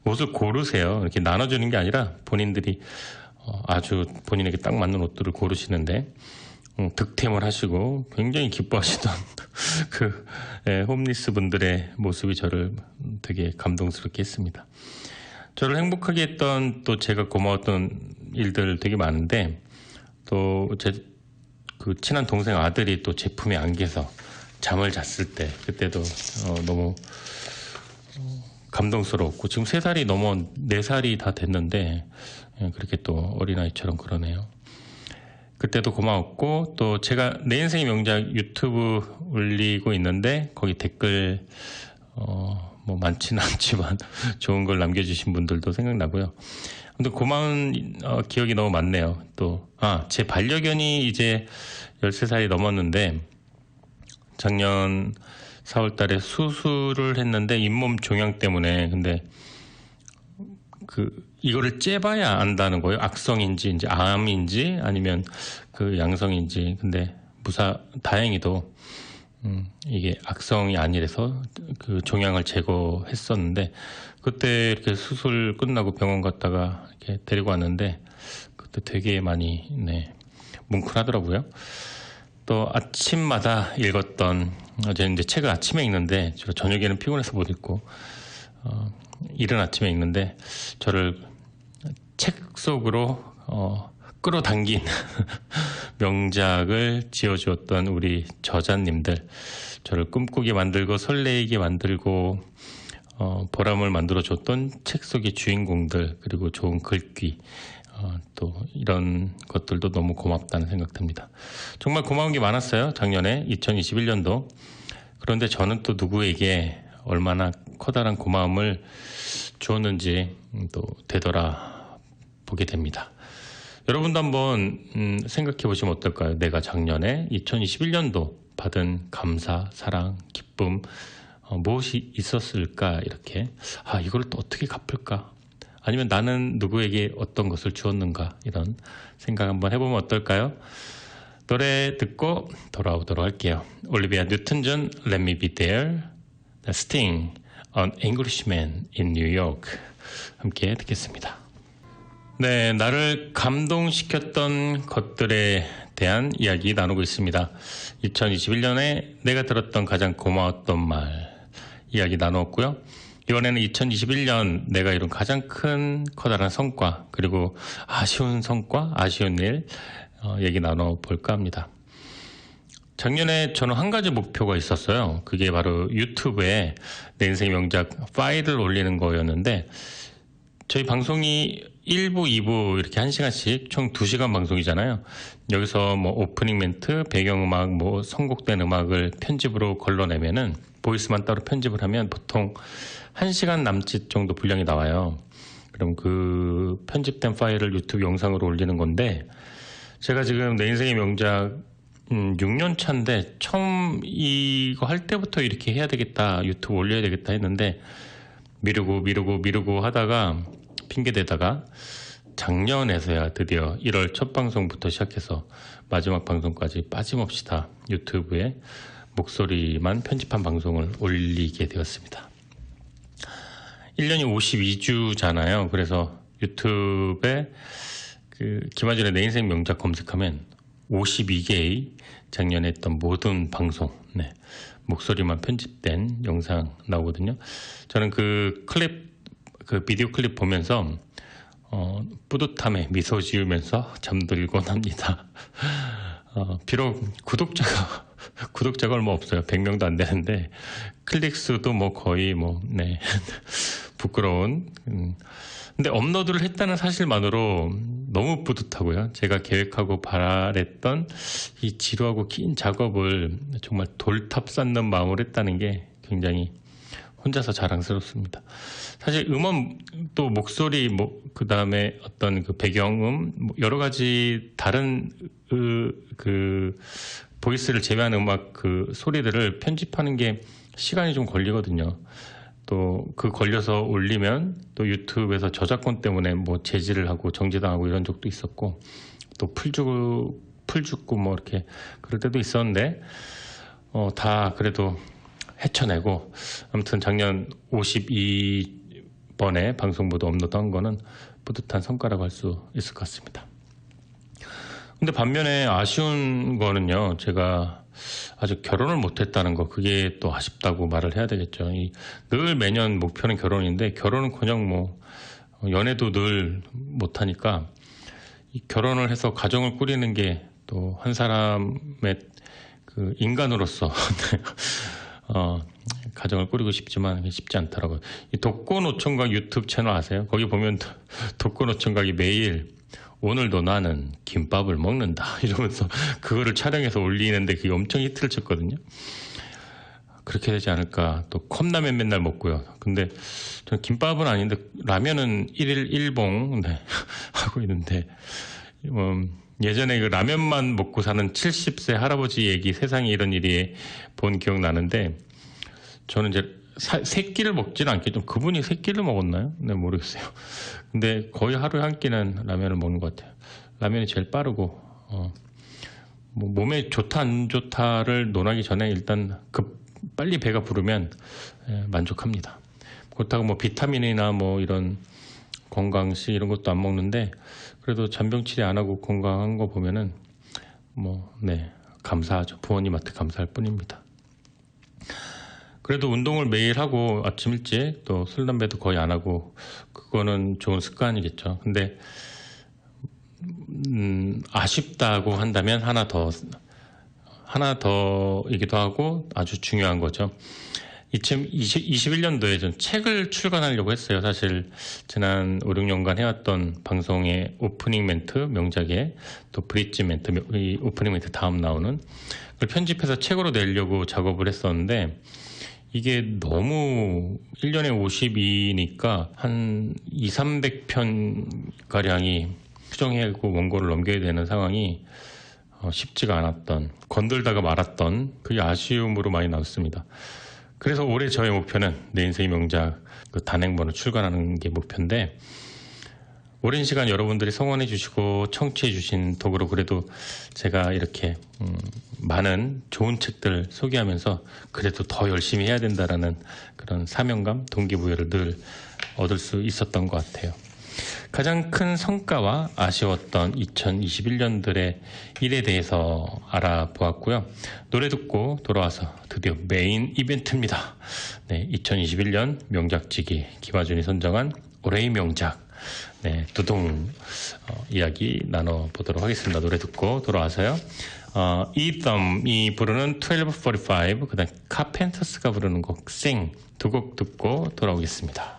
Speaker 1: 옷을 고르세요. 이렇게 나눠주는 게 아니라 본인들이 아주 본인에게 딱 맞는 옷들을 고르시는데 득템을 하시고 굉장히 기뻐하시던 홈리스 분들의 모습이 저를 되게 감동스럽게 했습니다. 저를 행복하게 했던 또 제가 고마웠던 일들 되게 많은데 또 제 친한 동생 아들이 또 제품에 안겨서 잠을 잤을 때 그때도 너무 감동스러웠고 지금 3살이 넘어 4살이 다 됐는데 그렇게 또 어린아이처럼 그러네요. 그때도 고마웠고 또 제가 내 인생의 명작 유튜브 올리고 있는데 거기 댓글 많지는 않지만 좋은 걸 남겨주신 분들도 생각나고요. 근데 고마운 기억이 너무 많네요. 또 제 반려견이 이제 13살이 넘었는데 작년 4월 달에 수술을 했는데 잇몸 종양 때문에 근데 이거를 째봐야 안다는 거예요. 악성인지 이제 암인지 아니면 양성인지. 근데 다행히도 이게 악성이 아니라서 종양을 제거했었는데 그때 이렇게 수술 끝나고 병원 갔다가 이렇게 데리고 왔는데 그때 되게 많이 뭉클하더라고요. 또 아침마다 읽었던 어제 이제 책을 아침에 읽는데 제가 저녁에는 피곤해서 못 읽고 이른 아침에 읽는데 저를 책 속으로 끌어당긴 명작을 지어주었던 우리 저자님들 저를 꿈꾸게 만들고 설레이게 만들고 보람을 만들어줬던 책 속의 주인공들 그리고 좋은 글귀 또 이런 것들도 너무 고맙다는 생각 듭니다. 정말 고마운 게 많았어요. 작년에 2021년도. 그런데 저는 또 누구에게 얼마나 커다란 고마움을 주었는지 또 되돌아보게 됩니다. 여러분도 한번 생각해 보시면 어떨까요? 내가 작년에 2021년도 받은 감사, 사랑, 기쁨 무엇이 있었을까? 이렇게 이걸 또 어떻게 갚을까? 아니면 나는 누구에게 어떤 것을 주었는가? 이런 생각 한번 해보면 어떨까요? 노래 듣고 돌아오도록 할게요. 올리비아 뉴튼 존, Let Me Be There, Sting, An Englishman in New York 함께 듣겠습니다. 네, 나를 감동시켰던 것들에 대한 이야기 나누고 있습니다. 2021년에 내가 들었던 가장 고마웠던 말 이야기 나누었고요. 이번에는 2021년 내가 이룬 가장 큰 커다란 성과 그리고 아쉬운 성과, 아쉬운 일 얘기 나눠볼까 합니다. 작년에 저는 한 가지 목표가 있었어요. 그게 바로 유튜브에 내 인생 명작 파일을 올리는 거였는데 저희 방송이 1부, 2부 이렇게 1시간씩 총 2시간 방송이잖아요. 여기서 뭐 오프닝 멘트, 배경음악, 뭐 선곡된 음악을 편집으로 걸러내면은 보이스만 따로 편집을 하면 보통 1시간 남짓 정도 분량이 나와요. 그럼 그 편집된 파일을 유튜브 영상으로 올리는 건데 제가 지금 내 인생의 명작 6년 차인데 처음 이거 할 때부터 이렇게 해야 되겠다, 유튜브 올려야 되겠다 했는데 미루고 하다가 핑계대다가 작년에서야 드디어 1월 첫 방송부터 시작해서 마지막 방송까지 빠짐없이 다 유튜브에 목소리만 편집한 방송을 올리게 되었습니다. 1년이 52주잖아요. 그래서 유튜브에 김하준의 내 인생 명작 검색하면 52개의 작년에 했던 모든 방송, 목소리만 편집된 영상 나오거든요. 저는 그 비디오 클립 보면서 뿌듯함에 미소 지으면서 잠들곤 합니다. 비록 구독자가 얼마 없어요. 100명도 안 되는데 클릭수도 뭐 거의 부끄러운. 근데 업로드를 했다는 사실만으로 너무 뿌듯하고요. 제가 계획하고 바랬던 이 지루하고 긴 작업을 정말 돌탑 쌓는 마음으로 했다는 게 굉장히 혼자서 자랑스럽습니다. 사실 음원 또 목소리 그 다음에 어떤 그 배경음 여러 가지 다른 보이스를 제외한 음악 그 소리들을 편집하는 게 시간이 좀 걸리거든요. 또 그 걸려서 올리면 또 유튜브에서 저작권 때문에 뭐 제지를 하고 정지당하고 이런 적도 있었고 또 풀 죽고 뭐 이렇게 그럴 때도 있었는데 다 그래도 헤쳐내고 아무튼 작년 52번에 방송 모두 업로드한 거는 뿌듯한 성과라고 할 수 있을 것 같습니다. 근데 반면에 아쉬운 거는요, 제가 아직 결혼을 못했다는 거, 그게 또 아쉽다고 말을 해야 되겠죠. 늘 매년 목표는 결혼인데 결혼은커녕 연애도 늘 못하니까 결혼을 해서 가정을 꾸리는 게 또 한 사람의 그 인간으로서 가정을 꾸리고 싶지만 쉽지 않더라고요. 이 독거노총각 유튜브 채널 아세요? 거기 보면 독거노총각이 매일 오늘도 나는 김밥을 먹는다 이러면서 그거를 촬영해서 올리는데 그게 엄청 히트를 쳤거든요. 그렇게 되지 않을까. 또 컵라면 맨날 먹고요. 근데 저는 김밥은 아닌데 라면은 1일 1봉 하고 있는데 예전에 그 라면만 먹고 사는 70세 할아버지 얘기, 세상에 이런 일이 본 기억 나는데 저는 이제 세 끼를 먹지는 않겠죠. 그분이 세 끼를 먹었나요? 네, 모르겠어요. 근데 거의 하루에 한 끼는 라면을 먹는 것 같아요. 라면이 제일 빠르고 몸에 좋다 안 좋다를 논하기 전에 일단 빨리 배가 부르면 만족합니다. 그렇다고 비타민이나 이런 건강식 이런 것도 안 먹는데 그래도 잔병 치레 안 하고 건강한 거 보면은 감사하죠. 부모님한테 감사할 뿐입니다. 그래도 운동을 매일 하고 아침 일찍 또 술, 담배도 거의 안 하고 그거는 좋은 습관이겠죠. 근데 아쉽다고 한다면 하나 더이기도 하고 아주 중요한 거죠. 2021년도에 전 책을 출간하려고 했어요. 사실 지난 5, 6년간 해왔던 방송의 오프닝 멘트 명작에 또 브릿지 멘트, 이 오프닝 멘트 다음 나오는 그걸 편집해서 책으로 내려고 작업을 했었는데 이게 너무 1년에 52니까 한 200~300편가량이 수정하고 원고를 넘겨야 되는 상황이 쉽지가 않았던, 건들다가 말았던 그게 아쉬움으로 많이 나왔습니다. 그래서 올해 저의 목표는 내 인생의 명작 단행본을 출간하는 게 목표인데 오랜 시간 여러분들이 성원해 주시고 청취해 주신 덕으로 그래도 제가 이렇게 많은 좋은 책들 소개하면서 그래도 더 열심히 해야 된다라는 그런 사명감, 동기부여를 늘 얻을 수 있었던 것 같아요. 가장 큰 성과와 아쉬웠던 2021년들의 일에 대해서 알아보았고요. 노래 듣고 돌아와서 드디어 메인 이벤트입니다. 네, 2021년 명작지기 김하준이 선정한 올해의 명작, 네, 두둥 이야기 나눠보도록 하겠습니다. 노래 듣고 돌아와서요. 이덤이 부르는 1245, 그 다음 카펜터스가 부르는 곡 Sing 두 곡 듣고 돌아오겠습니다.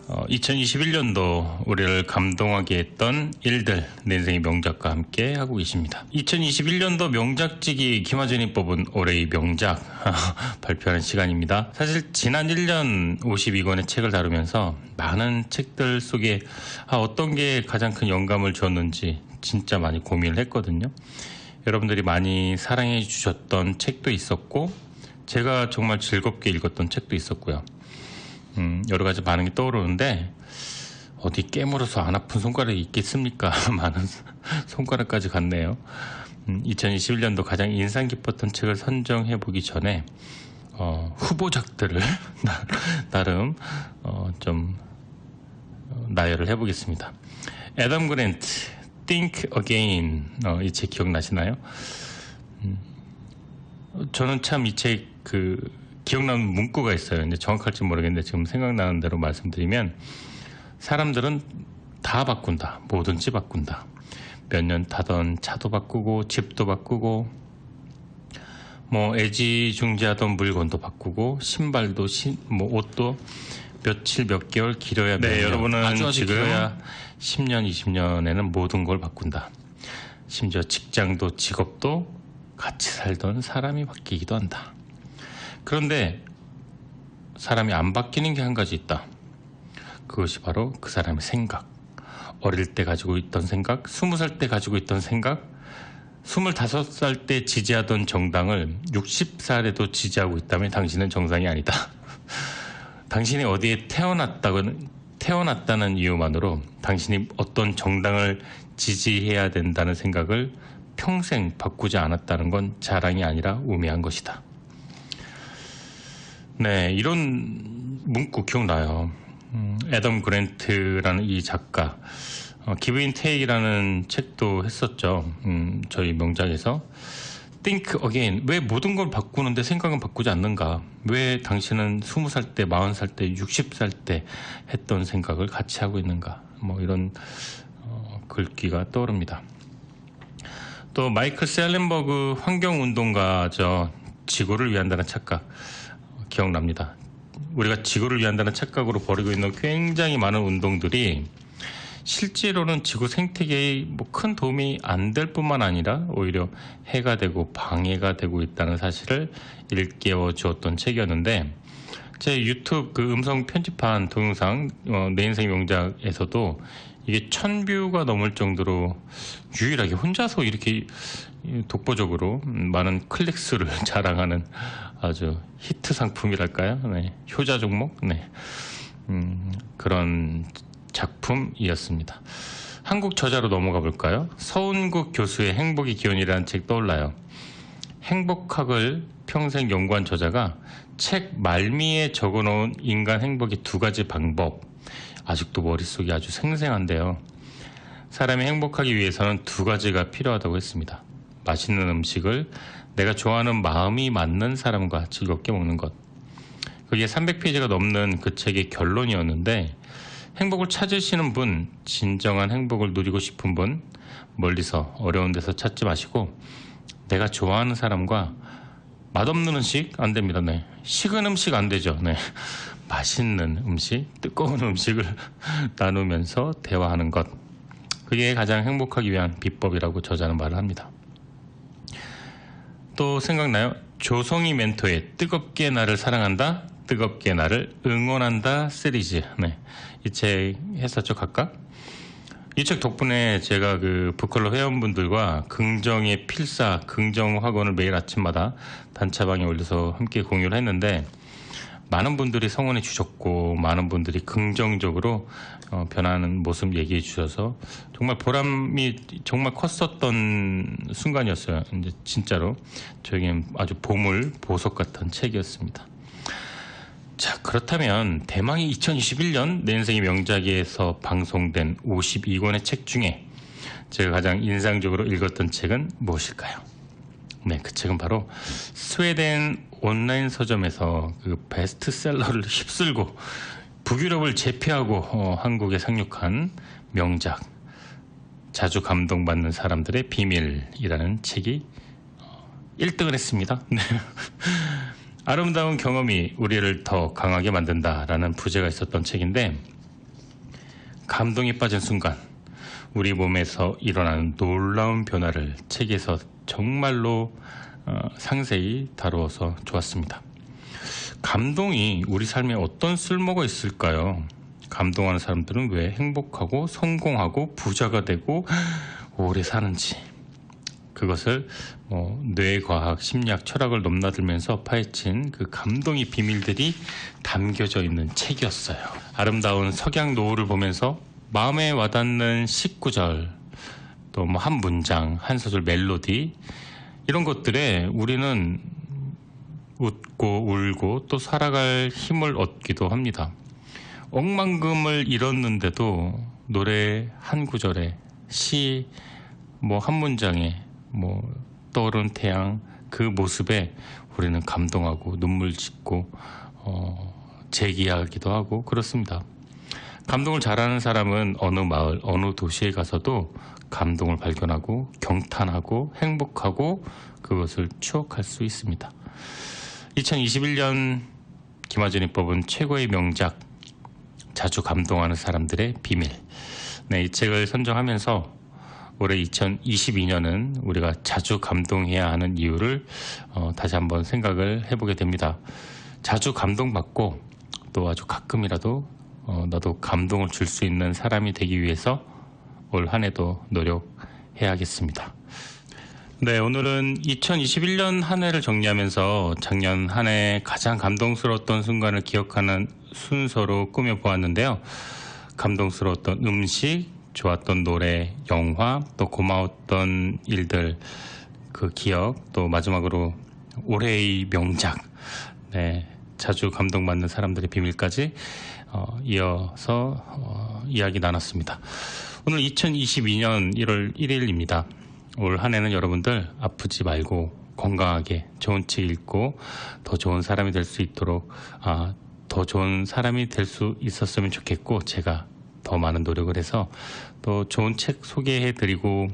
Speaker 1: 2021년도 우리를 감동하게 했던 일들, 내 인생의 명작과 함께 하고 계십니다. 2021년도 명작지기 김하준이 뽑은 올해의 명작 발표하는 시간입니다. 사실 지난 1년 52권의 책을 다루면서 많은 책들 속에 어떤 게 가장 큰 영감을 주었는지 진짜 많이 고민을 했거든요. 여러분들이 많이 사랑해 주셨던 책도 있었고 제가 정말 즐겁게 읽었던 책도 있었고요. 여러 가지 반응이 떠오르는데 어디 깨물어서 안 아픈 손가락이 있겠습니까? 많은 손가락까지 갔네요. 2021년도 가장 인상 깊었던 책을 선정해 보기 전에 후보작들을 나름 좀 나열을 해보겠습니다. 애덤 그랜트, Think Again, 이 책 기억나시나요? 저는 참 이 책 기억나는 문구가 있어요. 근데 정확할지 모르겠는데 지금 생각나는 대로 말씀드리면 사람들은 다 바꾼다. 뭐든지 바꾼다. 몇 년 타던 차도 바꾸고 집도 바꾸고 뭐 애지중지하던 물건도 바꾸고 신발도 옷도 며칠 몇 개월 길어야 몇 년. 여러분은 아주 길어야 10년 20년에는 모든 걸 바꾼다. 심지어 직장도 직업도 같이 살던 사람이 바뀌기도 한다. 그런데 사람이 안 바뀌는 게 한 가지 있다. 그것이 바로 그 사람의 생각. 어릴 때 가지고 있던 생각, 20살 때 가지고 있던 생각, 25살 때 지지하던 정당을 60살에도 지지하고 있다면 당신은 정상이 아니다. 당신이 어디에 태어났다는 이유만으로 당신이 어떤 정당을 지지해야 된다는 생각을 평생 바꾸지 않았다는 건 자랑이 아니라 우매한 것이다. 네, 이런 문구 기억나요. 애덤 그랜트라는 이 작가, Give and Take이라는 책도 했었죠. 저희 명작에서. Think Again, 왜 모든 걸 바꾸는데 생각은 바꾸지 않는가? 왜 당신은 20살 때, 40살 때, 60살 때 했던 생각을 같이 하고 있는가? 뭐 이런 글귀가 떠오릅니다. 또 마이클 셀렌버그 환경운동가죠. 지구를 위한다는 착각 기억납니다. 우리가 지구를 위한다는 착각으로 벌이고 있는 굉장히 많은 운동들이 실제로는 지구 생태계에 큰 도움이 안 될 뿐만 아니라 오히려 해가 되고 방해가 되고 있다는 사실을 일깨워 주었던 책이었는데, 제 유튜브 음성 편집한 동영상 내 인생 명작에서도 이게 1000뷰가 넘을 정도로 유일하게 혼자서 이렇게 독보적으로 많은 클릭 수를 자랑하는 아주 히트 상품이랄까요? 네, 효자 종목? 네. 그런 작품이었습니다. 한국 저자로 넘어가 볼까요? 서운국 교수의 행복의 기원이라는 책 떠올라요. 행복학을 평생 연구한 저자가 책 말미에 적어놓은 인간 행복의 2가지 방법, 아직도 머릿속이 아주 생생한데요. 사람이 행복하기 위해서는 2가지가 필요하다고 했습니다. 맛있는 음식을 내가 좋아하는 마음이 맞는 사람과 즐겁게 먹는 것. 그게 300페이지가 넘는 그 책의 결론이었는데, 행복을 찾으시는 분, 진정한 행복을 누리고 싶은 분, 멀리서 어려운 데서 찾지 마시고 내가 좋아하는 사람과 맛없는 음식 안 됩니다. 네. 식은 음식 안 되죠. 네. 맛있는 음식, 뜨거운 음식을 나누면서 대화하는 것. 그게 가장 행복하기 위한 비법이라고 저자는 말을 합니다. 또 생각나요? 조성희 멘토의 뜨겁게 나를 사랑한다, 뜨겁게 나를 응원한다 시리즈. 네. 이 책 했었죠, 각각? 이 책 덕분에 제가 북클럽 회원분들과 긍정의 필사, 긍정 학원을 매일 아침마다 단체방에 올려서 함께 공유를 했는데, 많은 분들이 성원해 주셨고 많은 분들이 긍정적으로 변하는 모습 얘기해 주셔서 정말 보람이 정말 컸었던 순간이었어요. 이제 진짜로 저에겐 아주 보물 보석 같은 책이었습니다. 자, 그렇다면 대망의 2021년 내 인생의 명작에서 방송된 52권의 책 중에 제가 가장 인상적으로 읽었던 책은 무엇일까요? 네, 그 책은 바로 스웨덴 온라인 서점에서 그 베스트셀러를 휩쓸고 북유럽을 제패하고 한국에 상륙한 명작 자주 감동받는 사람들의 비밀이라는 책이 1등을 했습니다. 네. 아름다운 경험이 우리를 더 강하게 만든다라는 부제가 있었던 책인데 감동에 빠진 순간 우리 몸에서 일어나는 놀라운 변화를 책에서 정말로 상세히 다루어서 좋았습니다. 감동이 우리 삶에 어떤 쓸모가 있을까요? 감동하는 사람들은 왜 행복하고 성공하고 부자가 되고 오래 사는지 그것을 뇌과학, 심리학, 철학을 넘나들면서 파헤친 그 감동의 비밀들이 담겨져 있는 책이었어요. 아름다운 석양 노을을 보면서 마음에 와닿는 식구절, 또 한 문장, 한 소절 멜로디 이런 것들에 우리는 웃고 울고 또 살아갈 힘을 얻기도 합니다. 억만금을 잃었는데도 노래 한 구절에 시 한 문장에 떠오르는 태양 그 모습에 우리는 감동하고 눈물 짓고 재기하기도 하고 그렇습니다. 감동을 잘하는 사람은 어느 마을, 어느 도시에 가서도 감동을 발견하고 경탄하고 행복하고 그것을 추억할 수 있습니다. 2021년 김하준이 뽑은 최고의 명작 자주 감동하는 사람들의 비밀. 네, 이 책을 선정하면서 올해 2022년은 우리가 자주 감동해야 하는 이유를 다시 한번 생각을 해보게 됩니다. 자주 감동받고 또 아주 가끔이라도 나도 감동을 줄 수 있는 사람이 되기 위해서 올 한 해도 노력해야겠습니다. 네, 오늘은 2021년 한 해를 정리하면서 작년 한 해 가장 감동스러웠던 순간을 기억하는 순서로 꾸며보았는데요. 감동스러웠던 음식, 좋았던 노래, 영화, 또 고마웠던 일들, 그 기억, 또 마지막으로 올해의 명작, 네, 자주 감동받는 사람들의 비밀까지 이어서 이야기 나눴습니다. 오늘 2022년 1월 1일입니다. 올 한 해는 여러분들 아프지 말고 건강하게 좋은 책 읽고 더 좋은 사람이 될 수 있도록 더 좋은 사람이 될 수 있었으면 좋겠고 제가 더 많은 노력을 해서 또 좋은 책 소개해드리고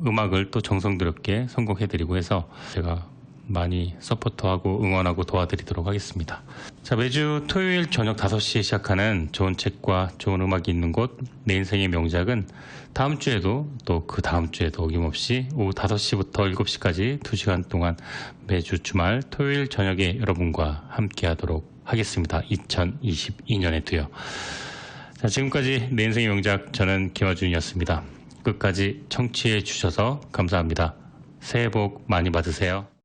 Speaker 1: 음악을 또 정성스럽게 선곡해드리고 해서 제가 많이 서포터하고 응원하고 도와드리도록 하겠습니다. 자, 매주 토요일 저녁 5시에 시작하는 좋은 책과 좋은 음악이 있는 곳 내 인생의 명작은 다음 주에도 또 그 다음 주에도 어김없이 오후 5시부터 7시까지 2시간 동안 매주 주말 토요일 저녁에 여러분과 함께 하도록 하겠습니다. 2022년에도요. 자, 지금까지 내 인생의 명작 저는 김하준이었습니다. 끝까지 청취해 주셔서 감사합니다. 새해 복 많이 받으세요.